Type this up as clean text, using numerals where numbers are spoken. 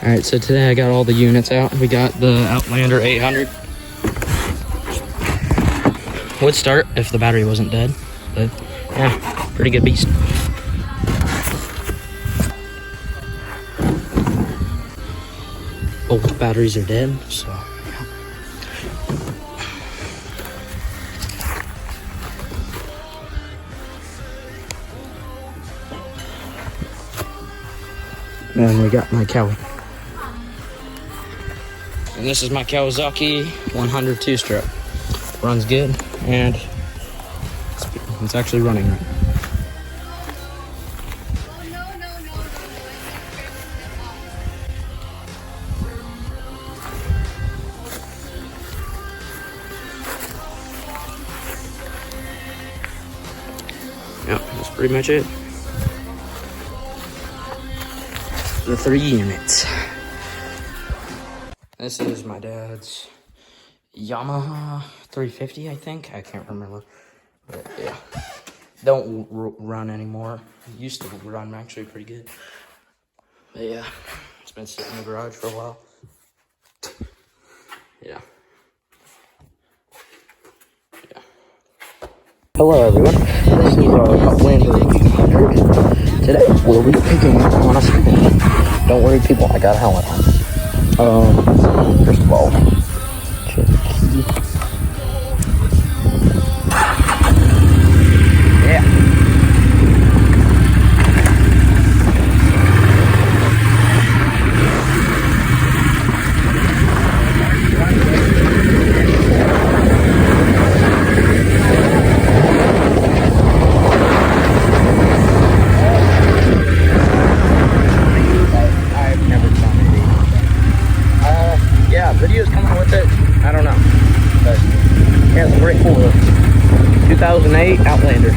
Alright, so today I got all the units out. We got the Outlander 800. Would start if the battery wasn't dead, but yeah, pretty good beast. Both batteries are dead, so yeah. And we got my Cowie. And this is my Kawasaki 100 two-stroke. Runs good, and it's actually running right. Yep, that's pretty much it. The 3 units. This is my dad's Yamaha 350, I think. I can't remember. But yeah. Don't run anymore. It used to run actually pretty good. But yeah. It's been sitting in the garage for a while. Yeah. Yeah. Hello everyone. This is our Outlander 800. Today we'll be picking on a spin. Don't worry people, I got a helmet on. First of all, check the key. Yeah. I've never done it. Yeah, videos coming with it. I don't know. But yeah, it's a great cool 2008 Outlander.